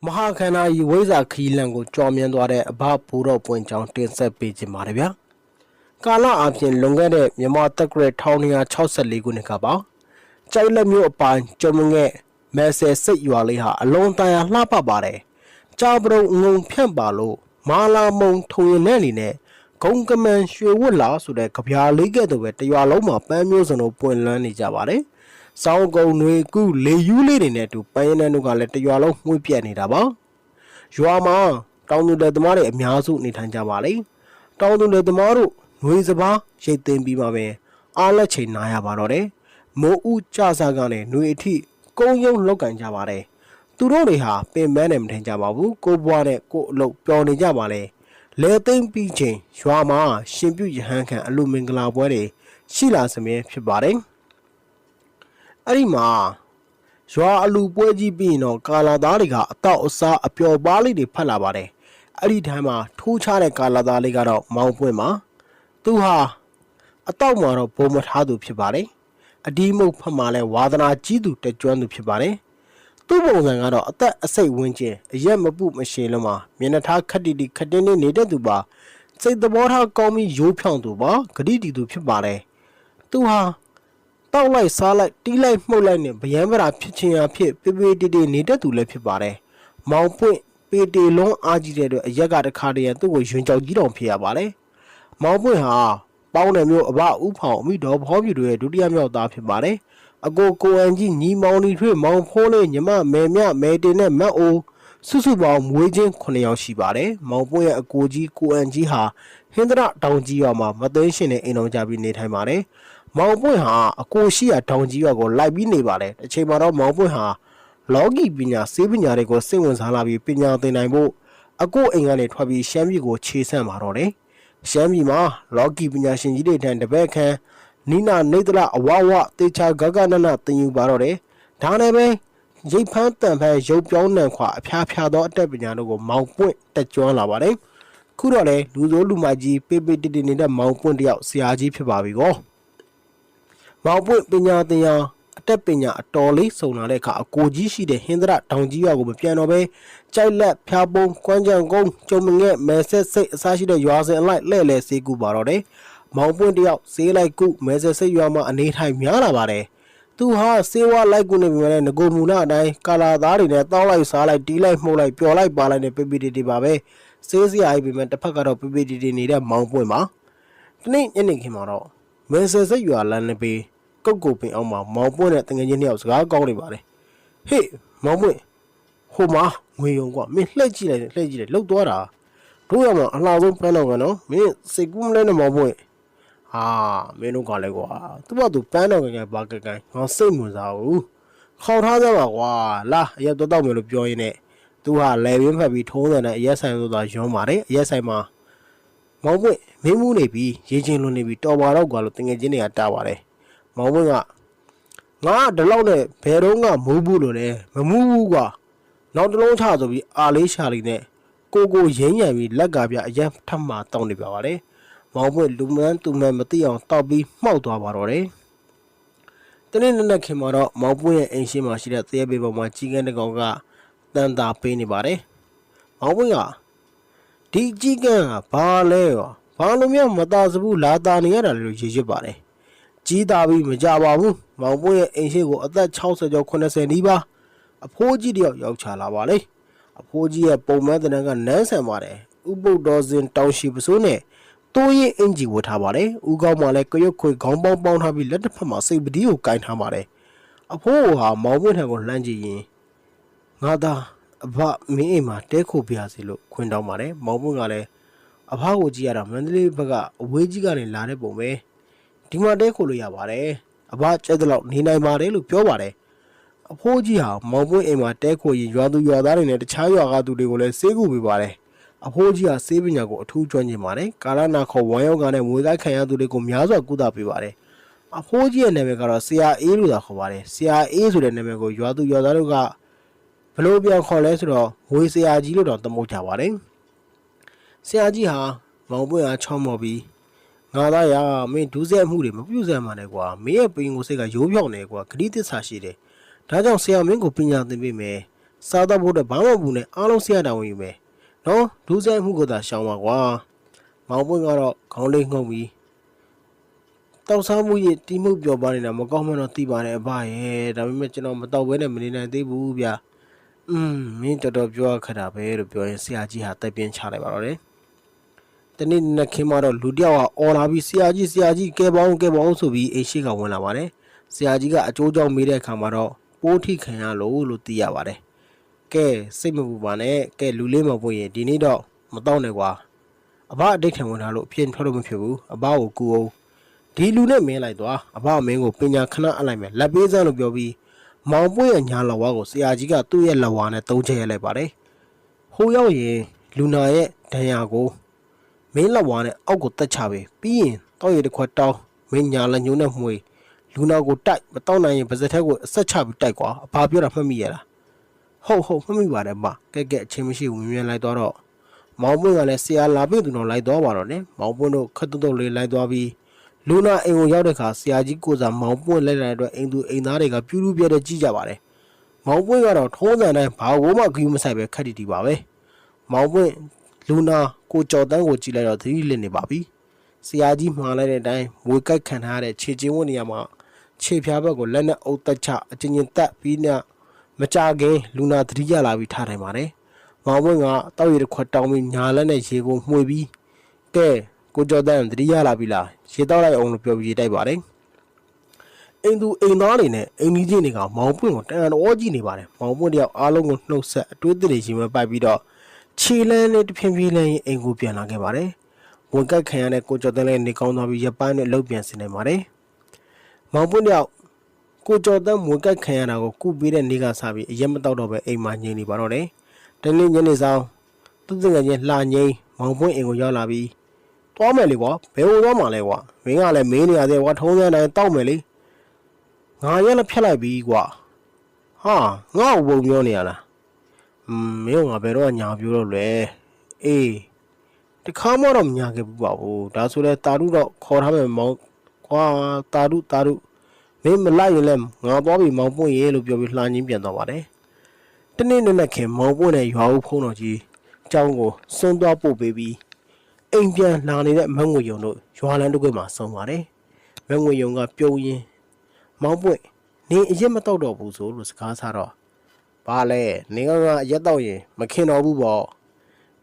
မဟာခန္ဓာဤဝိဇ္ဇာခီးလန်ကိုကြော်မြန်းသွားတဲ့အဘဘူတော်ပွင့်ကြောင်းတင်ဆက်ပေးခြင်းပါတယ်ဗျာကာလအပြင်လွန်ခဲ့တဲ့မြန်မာတက္ကရာ1264ခုနှစ်ကပါကြိုက်လက်မျိုးအပိုင်းကျုံငဲ့မဲဆယ်စိတ်ရွာလေးဟာအလုံးတန်ရာလှပပါတယ်ကြာပရုံငုံဖြန့်ပါလို့မာလာမုံထုံရနဲ့နေနဲ့ဂုံကမန်ရွှေဝတ်လာဆိုတဲ့ကြပြားလေးကဲ့သို့ပဲတရွာလုံးမှာပန်းမျိုးစုံတို့ပွင့်လန်းနေကြပါတယ်စောင်းကုံတွေကုလေယူးလေးတွေနဲ့အတူပန်းရည်တို့ကလည်းတရွာလုံးမှုပြက်နေတာပါရွာမှာတောင်သူတွေသမားတွေအများစုနေထိုင်ကြပါလေတောင်သူတွေသမားတို့နှွေစပားရိတ်သိမ်းပြီးမှပဲအားလက်ချိန်နာရပါတော့တယ်မိုးဦးကြစားကနေနှွေအထိကုန်းယုံလောက်ကန်ကြပါတယ်သူတို့တွေဟာပင်ပန်းနဲ့မထင်ကြပါဘူးကိုဘွားနဲ့ကိုအလုပ်ပျော်နေကြပါလေလဲသိမ်းပြီးချိန်ရွာမှာရှင်ပြုရဟန်းခံအလူမင်္ဂလာပွဲတွေရှိလာစမြဲဖြစ်ပါတယ်အဲ့ဒီမှာရွာအလူပွဲကြီးပြီးရင်တော့ကာလာသားတွေကအတော့အစားအပျော်ပါးလေးတွေဖတ်လာပါတယ်အဲ့ဒီတိုင်းမှာထိုးချတဲ့ကာလာသားလေးကတော့မောင်ပွင့်မှာသူဟာအတော့မှာတော့ဘုံမထားသူဖြစ်ပါတယ်အဒီမုတ်ဖတ်မှလည်းဝါသနာကြီးသူတကြွသူဖြစ်ပါတယ်သူ့ပုံစံကတော့အသက်အစိတ်ဝန်းကျင်အရက်မပုမရှင်လုံးမှာမျက်နှာထားခက်တီတီခက်တင်းနေနေတဲ့သူပါစိတ်သဘောထားကောင်းပြီးရိုးဖြောင်းသူပါဂတိတီသူဖြစ်ပါတယ်သူဟာတောက်လိုက်စားလိုက်တီးလိုက်မှုတ်လိုက်နဲ့ဗျမ်းပရာဖြစ်ချင်းအဖြစ်ပေပေတီတီနေတဲ့သူလည်းဖြစ်ပါတယ်မောင်ပွင့်ပေတီလုံးအားကြီးတဲ့အတွက်အရက်ကတခါတည်းသူ့ကိုယွန်းကြောက်ကြီးတောင်ဖြစ်ရပါတယ်မောင်ပွင့်ဟာပေါင်းတယ်မျိုးအဘဥဖောင်အမိတော်ဘောပြူတွေဒုတိယမြောက်သားဖြစ်ပါတယ်အကိုအန်ကြီးညီမောင်ဒီထွေမောင်ဖိုးလေးညီမမဲမြမဲတင်နဲ့မတ်အိုစုစုပေါင်းမွေးချင်း9ယောက်ရှိပါတယ်မောင်ပွင့်ရဲ့အကိုကြီးကိုအန်ကြီးဟာဟင်္ဒရတောင်ကြီးရွာမှာမသိန်းရှင်နဲ့အိမ်တော်ကြပြီးနေထိုင်ပါတယ်မောင်ပွင့်ဟာအကိုရှိရာတောင်ကြီးရွာကိုလိုက်ပြီးနေပါတယ်တစ်ချိန်မှာတော့မောင်ပွင့်ဟာလောကီပညာစေပညာတွေကိုစိတ်ဝင်စားလာပြီးပညာသင်နိုင်ဖို့အကိုအိမ်ကနေထွက်ပြီးရှမ်းပြည်ကိုခြေဆန့်ပါတော့တယ်ရှမ်းပြည်မှာလောကီပညာရှင်ကြီးတွေထံတပည့်ခန်းနိနာနေတလအဝဝတေချာဂဂနနတင်ယူပါတော့တယ်ဒါနဲ့ပဲရိတ်ဖန်းတန်ဖန်းရုပ်ပြောင်းနံခွာအဖျားဖျားသောအတက်ပညာတို့ကိုမောင်ပွင့်တက်ကျွမ်းလာပါတယ်ခုတော့လေလူစိုးလူမကြီးပေပေတတနေတဲ့မောင်ပွင့်တယောက်ဆရာကြီးဖြစ်ပါပြီကောမောင်ပွင့်ပညာသင်ရာအတက်ပညာအတော်လေးစုံလာတဲ့အခါအကိုကြီးရှိတဲ့ဟင်္ဒရတောင်ကြီးရွာကိုမပြန်တော့ပဲကြိုက်လက်ဖျားပုံကွမ်းကြံကုန်းကျုံမငဲ့မဲဆက်စိတ်အစားရှိတဲ့ရွာစဉ်အလိုက်လဲ့လဲစေးကူပါတော့တယ်မောင်ပွင့်တယောက်ဈေးလိုက်ကုမဲဆက်စိတ်ရွာမှာအနေထိုင်များလာပါတယ်သူဟာစေဝါလိုက်ကုနေပြီမဲ့ငကိုမူနာအတိုင်းကာလာသားတွေနဲ့တောင်းလိုက်စားလိုက်တီးလိုက်မှုတ်လိုက်ပျော်လိုက်ပါလိုက်နဲ့ပေပေတီတီပါပဲစေးစရာကြီးပြီမဲ့တစ်ဖက်ကတော့ပေပေတီတီနေတဲ့မောင်ပွင့်ပါဒီနေ့ညနေခင်းမှာတော့မဲဆက်စိတ်ရွာလမ်းနေပြီးကုတ်ကုတ်ပင်အောင်မှာမောင်ပွင့်နဲ့တငယ်ချင်းနှစ်ယောက်စကားကောင်းနေပါတယ်ဟေ့မောင်ပွင့်ဟိုမှာငွေရုံကွာမင်းလှည့်ကြည့်လိုက်လှုပ်သွားတာတို့ရမှာအလှဆုံးပန်းတော့ကနော်မင်းစိတ်ကူးမလဲနဲ့မောင်ပွင့်ဟာမင်းတို့ကလည်းကွာသူ့ဘာသူပန်းတော့ကဘာကဲငါစိတ်ဝင်စားဘူးခေါ်ထားကြပါကွာလာအရက်တော့မယ်လို့ပြောရင်းနဲ့သူဟာလဲရင်းဖက်ပြီးထုံးတယ်နဲ့အရက်ဆိုင်ဆိုတာရုံးပါတယ်အရက်ဆိုင်မှာမောင်ပွင့်မင်းမူးနေပြီးရေချင်းလွန်နေပြီးတော်ပါတော့ကွာလို့တငယ်ချင်းတွေကတားပါတယ်မောင်ပွင့်ကငါဒီလောက်နဲ့ဘယ်တော့မှမိုးဘူးလို့လဲမမူးဘူးကွာနောက်တစ်လုံးချဆိုပြီးအာလေးရှာလေးနဲ့ကိုရင်းရံပြီးလက်ကပြအရက်ထပ်မှတောင်းနေပါပါတယ်မောင်ပွင့်လူမန်းသူမန်းမသိအောင်တောက်ပြီးမှောက်သွားပါတော့တယ်တနေ့နေ့ခင်မှာတော့မောင်ပွင့်ရဲ့အိမ်ရှိမှာရှိတဲ့သရဲပေပေါ်မှာကြီးကန်းတစ်ကောင်ကတန်တာပေးနေပါတယ်မောင်ပွင့်ကဒီကြီးကန်းကဘာလဲရောဘာလို့များမသားစဘူးလာတာနေရတာလို့ရေရစ်ပါတယ်ကြီးတာပြီးမကြပါဘူးမောင်ပွင့်ရဲ့အိမ်ရှိကိုအသက်60ကျော်80နီးပါးအဖိုးကြီးတယောက်ရောက်ချလာပါလေအဖိုးကြီးရဲ့ပုံမှန်တနန်းကနန်းဆန်ပါတယ်ဥပုပ်တော်စင်တောင်ရှိပစိုးနဲ့တိုးရင်အင်ဂျီဝတ်ထားပါတယ်ဥကောင်းမှလည်းကရွတ်ခွေခေါင်းပေါင်းထားပြီးလက်တစ်ဖက်မှာစိတ်ပတိကိုကင်ထားပါတယ်အဖိုးဟာမောင်ပွင့်ထံကိုလှမ်းကြည့်ရင်ငါသားအဖမင်းအိမ်မှာတဲခိုပြရစီလို့ခွင်တောင်းပါတယ်မောင်ပွင့်ကလည်းအဖကိုကြည့်ရတာမန္တလေးဘက်ကအဝေးကြီးကနေလာတဲ့ပုံပဲဒီမှာတဲခိုလို့ရပါတယ်အဖကျက်တဲ့လောက်နေနိုင်ပါတယ်လို့ပြောပါတယ်အဖိုးကြီးဟာမောင်ပွင့်အိမ်မှာတဲခိုရင်ရွာသူရွာသားတွေနဲ့တခြားရွာကသူတွေကိုလည်းစေးကူပေးပါတယ်အဖိုးကြီးဟာစေးပညာကိုအထူးကျွမ်းကျင်ပါတယ်ကာလနာခေါ်ဝမ်ယောဂါနဲ့မွေးသားခံရသူတွေကိုများစွာကုသပေးပါတယ်အဖိုးကြီးရဲ့နာမည်ကတော့ဆရာအေးလို့သာခေါ်ပါတယ်ဆရာအေးဆိုတဲ့နာမည်ကိုရွာသူရွာသားတို့ကဘလို့ပြန်ခေါ်လဲဆိုတော့ငွေဆရာကြီးလို့တော့သမုတ်ကြပါတယ်ဆရာကြီးဟာမောင်ပွင့်အားချောင်းမော်ပြီးငါသားရမင်းဒူးစဲမှုတွေမပြုတ်စဲမှနဲ့ကွာမင်းရဲ့ပင်ကိုစိတ်ကရိုးဖြောင်းနေကွာဂတိသစ္စာရှိတယ်ဒါကြောင့်ဆရာမင်းကိုပညာသင်ပေးမယ် စားတော့ဖို့တဲ့ဘာမှမဘူးနဲ့အားလုံးဆရာတော်ဝင်ယူမယ်နော်ဒူးဆိုင်မှုကသာရှောင်းပါကွာမောင်ပွင့်ကတော့ခေါင်းလေးငုံပြီးတောက်စားမှုရဲ့တီးမှုပြောပါနေတာမကောင်းမှတော့သိပါတယ်အဘရဲ့ဒါပေမဲ့ကျွန်တော်မတော့ဘဲနဲ့မနေနိုင်သေးဘူးဗျမင်းတော်တော်ပြောခတာပဲလို့ပြောရင်ဆရာကြီးဟာတက်ပြင်းချလိုက်ပါတော့တယ်တနေ့နေ့ခင်းမှာတော့လူတယောက်ကအော်လာပြီးဆရာကြီးကဲပေါင်းဆိုပြီးအိမ်ရှိကဝင်လာပါတယ်ဆရာကြီးကအကျိုးကြောင့်မေးတဲ့အခါမှာတော့ပိုးထိခံရလို့သိရပါတယ်ကဲစိတ်မပူပါနဲ့ကဲလူလေးမပွင့်ရင်ဒီနေ့တော့မတော့နဲ့ကွာအဘအတိတ်ထံဝင်လာလို့အပြင်းထွက်လို့မဖြစ်ဘူးအဘကိုကူအောင်ဒီလူနဲ့မင်းလိုက်သွားအဘမင်းကိုပညာခဏအလိုက်မယ်လက်ပေးစမ်းလို့ပြောပြီးမောင်ပွင့်ရဲ့ညာလဝါကိုဆရာကြီးကသူ့ရဲ့လဝါနဲ့သုံးချရလိုက်ပါတယ်ဟိုရောက်ရင်လူနာရဲ့ဒဏ်ရာကိုမင်းလဝါနဲ့အောက်ကိုတက်ချပေးပြီးရင်တောက်ရည်တစ်ခွက်တောင်းမင်းညာလက်ညှိုးနဲ့မှွေလူနာကိုတိုက်မတောက်နိုင်ရင်ပါဇက်ထက်ကိုအဆက်ချပြီးတိုက်ကွာအဘပြောတာမှတ်မိရလားဟုတ်မှတ်မိပါတယ်ဗျကဲအချင်းမရှိဝင်မြန်လိုက်တော့မောင်ပွင့်ကလည်းဆရာလာပြီသူတော်လိုက်သွားပါတော့နဲ့မောင်ပွင့်တို့ခတ်တုတ်လေးလိုက်သွားပြီးလူနာအိမ်ကိုရောက်တဲ့အခါဆရာကြီးကိုစားမောင်ပွင့်လိုက်တဲ့အတွက်အိမ်သူအိမ်သားတွေကပြူးပြဲတဲ့ကြည့်ကြပါတယ်မောင်ပွင့်ကတော့ထုံးစံတိုင်းဘာကိုမှဂရုမစိုက်ပဲခက်တီပါပဲမောင်ပွင့်လူနာကိုကြော်တန်းကိုကြည့်လိုက်တော့သတိလစ်နေပါပြီဆရာကြီးမှားလိုက်တဲ့အတိုင်းမွေကိုက်ခံထားတဲ့ခြေချင်းဝတ်နေရမှာခြေဖြားဘက်ကိုလက်နဲ့အုပ်တက်ချအချင်းချင်းတက်ပြီးညမကြခင်လူနာသတိရလာပြီးထားနိုင်ပါတယ်မောင်ပွင့်ကတောက်ရည်တစ်ခွက်တောင်းပြီးညာလက်နဲ့ရေကိုမှွေပြီးကဲကိုကြော်တန်းသတိရလာပြီလားရေတောက်လိုက်အောင်လို့ပြောပြီးတိုက်ပါတယ်အိမ်သူအိမ်သားတွေနဲ့အိမ်ကြီးချင်းတွေကမောင်ပွင့်ကိုတန်တော်ကြည့်နေပါတယ်မောင်ပွင့်တယောက်အားလုံးကိုနှုတ်ဆက်အတွေးတွေရှင်မပိုက်ပြီးတော့ခြေလန်းနဲ့တဖြည်းဖြည်းလန်းရင်အိမ်ကိုပြန်လာခဲ့ပါတယ်ဝင်ကိုက်ခံရတဲ့ကိုကြော်တန်းလည်းနေကောင်းသွားပြီးရပန်းနဲ့လှုပ်ပြန်စင်နေပါတယ်မောင်ပွင့်တယောက်ကိုကြော်တန်းဝင်ကိုက်ခံရတာကိုကုပေးတဲ့နေ့ကစပြီးအရက်မတော့တော့ပဲအိမ်မှာငြိမ်နေပါတော့တယ်တနေ့ညနေဆောင်သူ့ငယ်ချင်းလှငိမ့်မောင်ပွင့်အိမ်ကိုရောက်လာပြီးသွားမယ်လေကွာဘယ်ဟိုသွားမှလဲကွာမင်းကလည်းမင်းနေရသေးကွာထုံးစံတိုင်းတောက်မယ်လေငါရက်လည်းဖြတ်လိုက်ပြီကွာဟာငါ့ကိုပုံပြောနေရလားမင်းကငါဘယ်တော့ညာပြောတော့လဲအေးတခါမှတော့မညာခဲ့ဘူးပါဘူးဒါဆိုလဲတာရုတော့ခေါ်ထားမယ်မောင်ကွာတာရုမင်းမလိုက်ရင်လည်းငါသွားပြီမောင်ပွင့်ရေလို့ပြောပြီးလှမ်းချင်းပြန်သွားပါတယ်တနေ့နဲ့ခင်မောင်ပွင့်နဲ့ရွာဦးဖုံးတော်ကြီးအကြောင်းကိုစွန့်သွားပို့ပေးပြီးအိမ်ပြန်လာနေတဲ့မငွေယုံတို့ရွာလန်းတို့ကမှဆုံးပါတယ်မငွေယုံကပြုံးရင်းမောင်ပွင့်နေအရက်မတော့တော့ဘူးဆိုလို့စကားစားတော့ဘာလဲနေကအရက်တော့ရင်မခင်တော့ဘူးပေါ့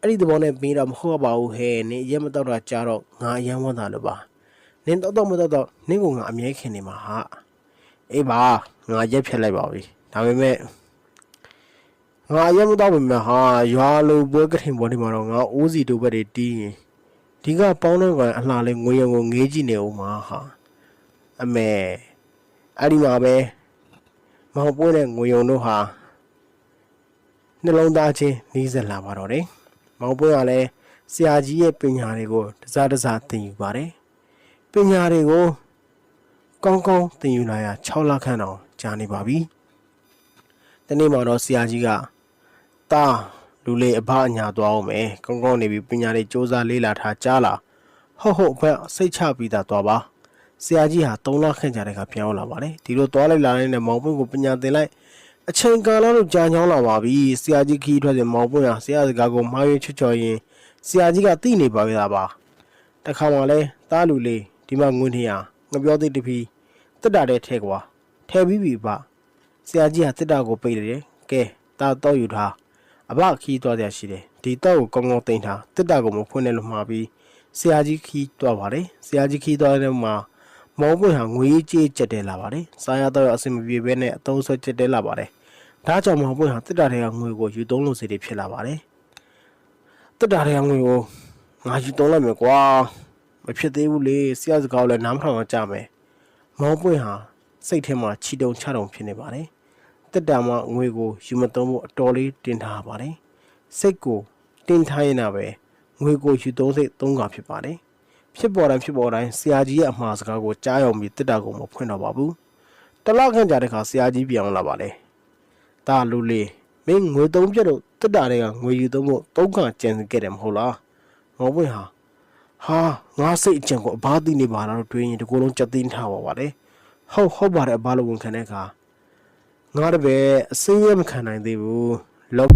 အဲ့ဒီသဘောနဲ့ပြီးတော့မဟုတ်ပါဘူးဟဲ့နေအရက်မတော့တာကြားတော့ငါအရန်ဝမ်းသာလို့ပါနင်တော့မတော့နင်ကငါအမြဲခင်နေမှာဟာအေးပါငါရက်ဖြတ်လိုက်ပါပြီဒါပေမဲ့ငါရက်မတော့ပြီမှာဟာရွာလိုပွဲကထင်ပေါ်နေမှာတော့ငါအိုးစီတို့ဘက်တွေတီးရင်ဒီကပေါင်းတော့ကအလှလေးငွေရုံကိုငေးကြည့်နေဦးမှာဟာအမေအဲ့ဒီမှာပဲမောင်ပွင့်တဲ့ငွေရုံတို့ဟာနှလုံးသားချင်းနီးစပ်လာပါတော့တယ်မောင်ပွင့်ကလည်းဆရာကြီးရဲ့ပညာတွေကိုတစားသင်ယူပါတယ်ပညာတွေကိုကောင်းသင်ယူလာရ6လခန့်အောင်ကြာနေပါပြီတနေ့မှတော့ဆရာကြီးကတာလူလေးအဘအညာသွားအောင်မယ်ကောင်းနေပြီပညာတွေစူးစမ်းလေ့လာထားကြားလာဟုတ်ဘက်စိတ်ချပြီးသားသွားပါဆရာကြီးဟာ3လခန့်ကြာတဲ့ကပြန်ရောက်လာပါတယ်ဒီလိုသွားလိုက်လာတဲ့မောင်ပွင့်ကိုပညာသင်လိုက်အချိန်ကာလလို့ကြာချောင်းလာပါပြီဆရာကြီးခီးထွက်တဲ့မောင်ပွင့်ဟာဆရာစကားကိုမှားရွေးချွတ်ချော်ရင်ဆရာကြီးကသိနေပါရဲ့ပါတခါမှလဲတားလူလေးဒီမှာငွေ200ငပြောသိတပီတက်တာတဲ့ထဲကွာထဲပြီးပြီပါဆရာကြီးဟာတက်တာကိုပိတ်တယ်ကဲတာတော့ယူထားအဘခီးသွားကြရှိတယ်ဒီတော့ကိုကောင်းတင်ထားတက်တာကိုမဖွင့်နဲ့လို့မှာပြီးဆရာကြီးခီးသွားပါတယ်ဆရာကြီးခီးသွားတဲ့မှာမောင်ပွင့်ဟာငွေကြေးကျက်တဲလာပါတယ်စားရတော့အဆင်မပြေဘဲနဲ့အသုံးဆွဲကျက်တဲလာပါတယ်ဒါကြောင့်မောင်ပွင့်ဟာတက်တာတွေကငွေကိုယူသုံးလို့စိတ်တွေဖြစ်လာပါတယ်တက်တာတွေကငွေကိုငါယူသုံးလိုက်မယ်ကွာမဖြစ်သေးဘူးလေဆရာစကားလည်းနားမထောင်ကြမယ်မောင်ပွင့်ဟာစိတ်ထဲမှာချီတုံချတုံဖြစ်နေပါတယ်တက်တာမှငွေကိုယူမသုံးဖို့အတော်လေးတင်ထားပါတယ်စိတ်ကိုတင်ထားရင်ပဲငွေကိုယူသုံးစိတ်သုံးကဖြစ်ပါတယ်ဖြစ်ပေါ်တိုင်းဆရာကြီးရဲ့အမှားစကားကိုကြားရောက်ပြီးတက်တာကိုမဖွင့်တော့ပါဘူးတလောက်ခန့်ကြာတဲ့ခါဆရာကြီးပြောင်းလာပါတယ်ဒါလူလေးမင်းငွေသုံးပြတော့တက်တာတွေကငွေယူသုံးဖို့သုံးခါကျန်ခဲ့တယ်မဟုတ်လားမောင်ပွင့်ဟာငါစိတ်အကျင့်ကိုအဘသိနေပါလားလို့တွေးရင်ဒီကိုယ်လုံးကြက်သိမ်းထားပါပါတယ်ဟုတ်ပါတယ်အဘလိုဝန်ခံတဲ့အခါ ငါတပည့်အစင်းရမခံနိုင်သေးဘူးလော